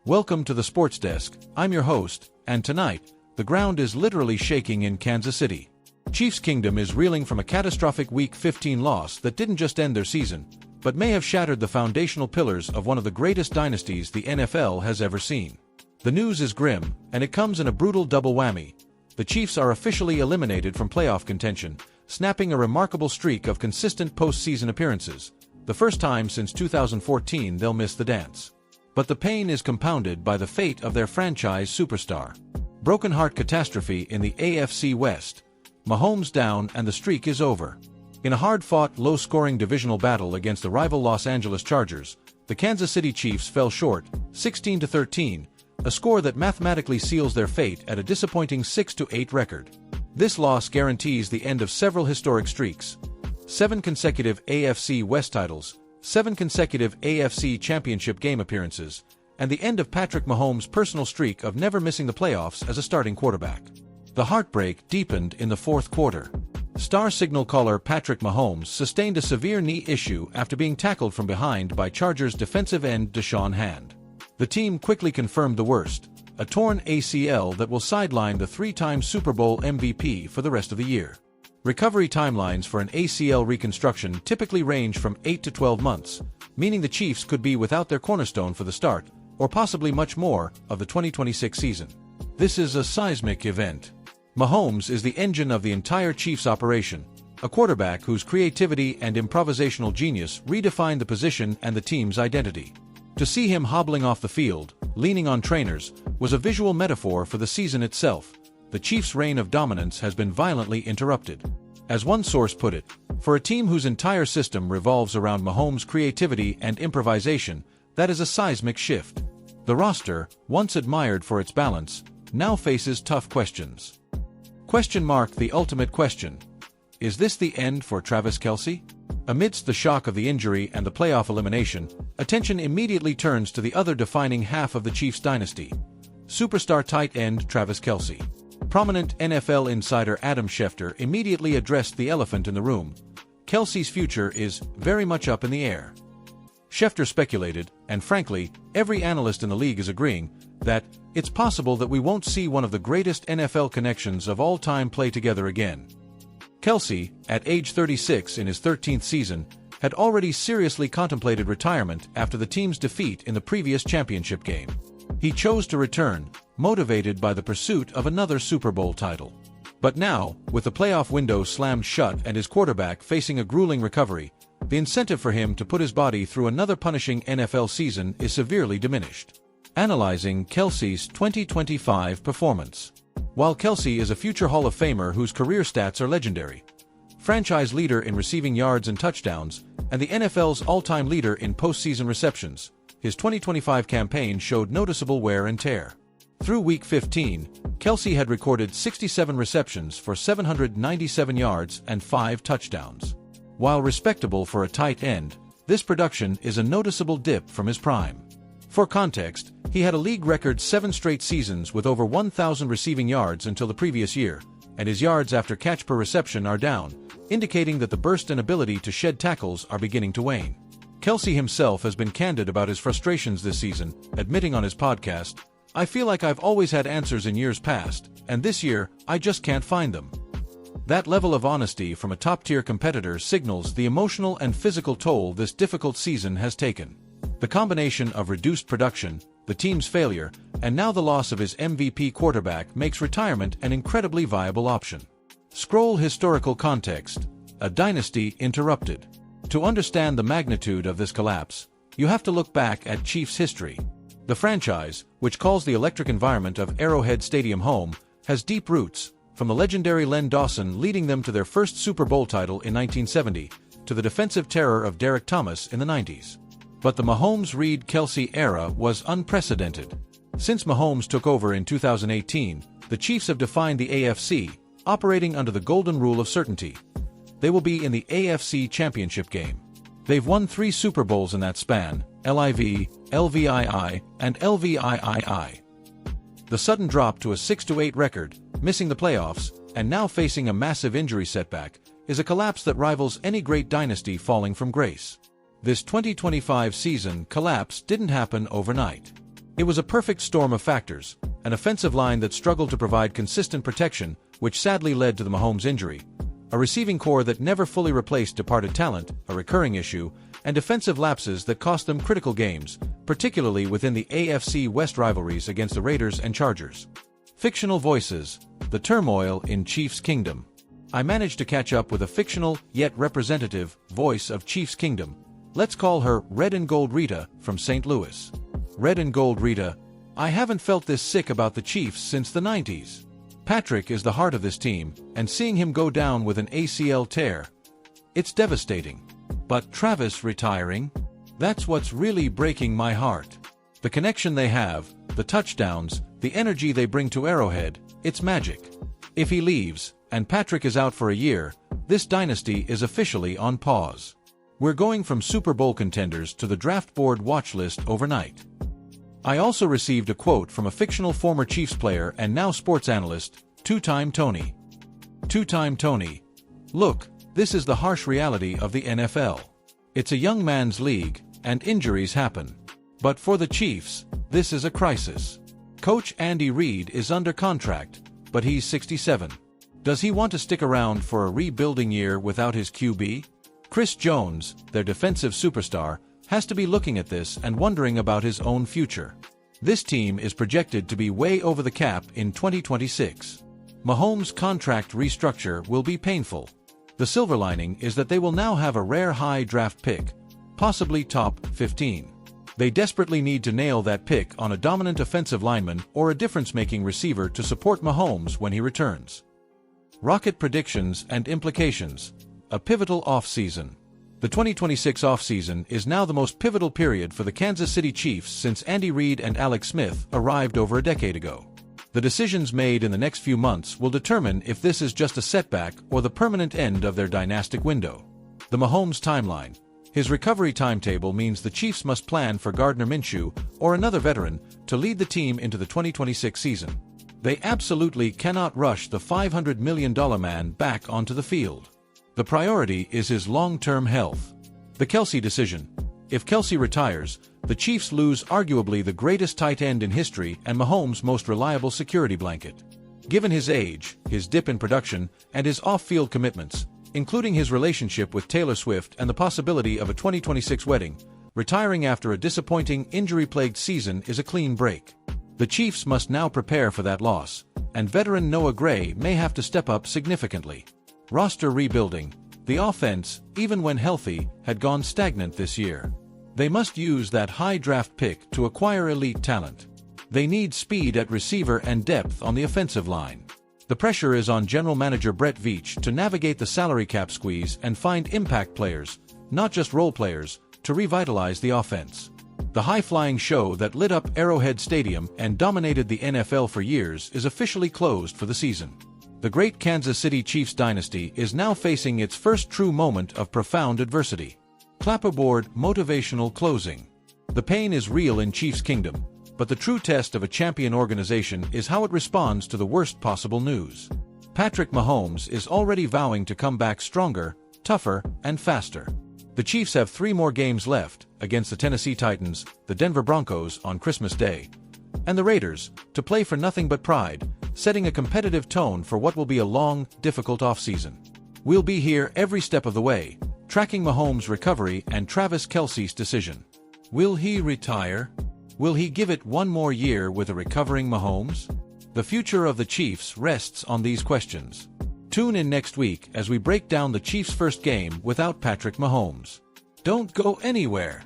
Welcome to the Sports Desk. I'm your host, and tonight, the ground is literally shaking in Kansas City. Chiefs Kingdom is reeling from a catastrophic Week 15 loss that didn't just end their season, but may have shattered the foundational pillars of one of the greatest dynasties the NFL has ever seen. The news is grim, and it comes in a brutal double whammy. The Chiefs are officially eliminated from playoff contention, snapping a remarkable streak of consistent postseason appearances, the first time since 2014 they'll miss the dance. But the pain is compounded by the fate of their franchise superstar. Broken heart catastrophe in the AFC West. Mahomes down and the streak is over. In a hard-fought, low-scoring divisional battle against the rival Los Angeles Chargers, the Kansas City Chiefs fell short, 16-13, a score that mathematically seals their fate at a disappointing 6-8 record. This loss guarantees the end of several historic streaks: 7 consecutive AFC West titles, 7 consecutive AFC Championship game appearances, and the end of Patrick Mahomes' personal streak of never missing the playoffs as a starting quarterback. The heartbreak deepened in the fourth quarter. Star signal caller Patrick Mahomes sustained a severe knee issue after being tackled from behind by Chargers defensive end Deshaun Hand. The team quickly confirmed the worst: a torn ACL that will sideline the 3-time Super Bowl MVP for the rest of the year. Recovery timelines for an ACL reconstruction typically range from 8 to 12 months, meaning the Chiefs could be without their cornerstone for the start, or possibly much more, of the 2026 season. This is a seismic event. Mahomes is the engine of the entire Chiefs operation, a quarterback whose creativity and improvisational genius redefined the position and the team's identity. To see him hobbling off the field, leaning on trainers, was a visual metaphor for the season itself. The Chiefs' reign of dominance has been violently interrupted. As one source put it, for a team whose entire system revolves around Mahomes' creativity and improvisation, that is a seismic shift. The roster, once admired for its balance, now faces tough questions. The ultimate question. Is this the end for Travis Kelce? Amidst the shock of the injury and the playoff elimination, attention immediately turns to the other defining half of the Chiefs dynasty: superstar tight end Travis Kelce. Prominent NFL insider Adam Schefter immediately addressed the elephant in the room. Kelce's future is very much up in the air. Schefter speculated, and frankly, every analyst in the league is agreeing, that it's possible that we won't see one of the greatest NFL connections of all time play together again. Kelce, at age 36 in his 13th season, had already seriously contemplated retirement after the team's defeat in the previous championship game. He chose to return, motivated by the pursuit of another Super Bowl title. But now, with the playoff window slammed shut and his quarterback facing a grueling recovery, the incentive for him to put his body through another punishing NFL season is severely diminished. Analyzing Kelce's 2025 performance. While Kelce is a future Hall of Famer whose career stats are legendary, franchise leader in receiving yards and touchdowns, and the NFL's all-time leader in postseason receptions, his 2025 campaign showed noticeable wear and tear. Through Week 15, Kelce had recorded 67 receptions for 797 yards and 5 touchdowns. While respectable for a tight end, this production is a noticeable dip from his prime. For context, he had a league record 7 straight seasons with over 1,000 receiving yards until the previous year, and his yards after catch per reception are down, indicating that the burst and ability to shed tackles are beginning to wane. Kelce himself has been candid about his frustrations this season, admitting on his podcast, "I feel like I've always had answers in years past, and this year, I just can't find them." That level of honesty from a top-tier competitor signals the emotional and physical toll this difficult season has taken. The combination of reduced production, the team's failure, and now the loss of his MVP quarterback makes retirement an incredibly viable option. Scroll historical context: a dynasty interrupted. To understand the magnitude of this collapse, you have to look back at Chiefs history. The franchise, which calls the electric environment of Arrowhead Stadium home, has deep roots, from the legendary Len Dawson leading them to their first Super Bowl title in 1970, to the defensive terror of Derek Thomas in the 90s. But the Mahomes-Reed-Kelce era was unprecedented. Since Mahomes took over in 2018, the Chiefs have defined the AFC, operating under the golden rule of certainty. They will be in the AFC Championship game. They've won 3 Super Bowls in that span: LIV, LVII, and LVIII. The sudden drop to a 6-8 record, missing the playoffs, and now facing a massive injury setback, is a collapse that rivals any great dynasty falling from grace. This 2025 season collapse didn't happen overnight. It was a perfect storm of factors: an offensive line that struggled to provide consistent protection, which sadly led to the Mahomes injury, a receiving core that never fully replaced departed talent, a recurring issue, and defensive lapses that cost them critical games, particularly within the AFC West rivalries against the Raiders and Chargers. Fictional voices: the turmoil in Chiefs Kingdom. I managed to catch up with a fictional, yet representative, voice of Chiefs Kingdom. Let's call her Red and Gold Rita from St. Louis. Red and Gold Rita: I haven't felt this sick about the Chiefs since the 90s. Patrick is the heart of this team, and seeing him go down with an ACL tear, it's devastating. But Travis retiring? That's what's really breaking my heart. The connection they have, the touchdowns, the energy they bring to Arrowhead, it's magic. If he leaves, and Patrick is out for a year, this dynasty is officially on pause. We're going from Super Bowl contenders to the draft board watch list overnight. I also received a quote from a fictional former Chiefs player and now sports analyst, Two-Time Tony. Two-Time Tony: look, this is the harsh reality of the NFL. It's a young man's league, and injuries happen. But for the Chiefs, this is a crisis. Coach Andy Reid is under contract, but he's 67. Does he want to stick around for a rebuilding year without his QB? Chris Jones, their defensive superstar, has to be looking at this and wondering about his own future. This team is projected to be way over the cap in 2026. Mahomes' contract restructure will be painful. The silver lining is that they will now have a rare high draft pick, possibly top 15. They desperately need to nail that pick on a dominant offensive lineman or a difference-making receiver to support Mahomes when he returns. Rocket predictions and implications: a pivotal offseason. The 2026 offseason is now the most pivotal period for the Kansas City Chiefs since Andy Reid and Alex Smith arrived over a decade ago. The decisions made in the next few months will determine if this is just a setback or the permanent end of their dynastic window. The Mahomes timeline. His recovery timetable means the Chiefs must plan for Gardner Minshew or another veteran to lead the team into the 2026 season. They absolutely cannot rush the $500 million man back onto the field. The priority is his long-term health. The Kelce decision. If Kelce retires, the Chiefs lose arguably the greatest tight end in history and Mahomes' most reliable security blanket. Given his age, his dip in production, and his off-field commitments, including his relationship with Taylor Swift and the possibility of a 2026 wedding, retiring after a disappointing injury-plagued season is a clean break. The Chiefs must now prepare for that loss, and veteran Noah Gray may have to step up significantly. Roster rebuilding. The offense, even when healthy, had gone stagnant this year. They must use that high draft pick to acquire elite talent. They need speed at receiver and depth on the offensive line. The pressure is on General Manager Brett Veach to navigate the salary cap squeeze and find impact players, not just role players, to revitalize the offense. The high-flying show that lit up Arrowhead Stadium and dominated the NFL for years is officially closed for the season. The great Kansas City Chiefs dynasty is now facing its first true moment of profound adversity. Clapperboard motivational closing. The pain is real in Chiefs Kingdom, but the true test of a champion organization is how it responds to the worst possible news. Patrick Mahomes is already vowing to come back stronger, tougher, and faster. The Chiefs have 3 more games left, against the Tennessee Titans, the Denver Broncos on Christmas Day, and the Raiders, to play for nothing but pride, setting a competitive tone for what will be a long, difficult offseason. We'll be here every step of the way, tracking Mahomes' recovery and Travis Kelce's decision. Will he retire? Will he give it one more year with a recovering Mahomes? The future of the Chiefs rests on these questions. Tune in next week as we break down the Chiefs' first game without Patrick Mahomes. Don't go anywhere.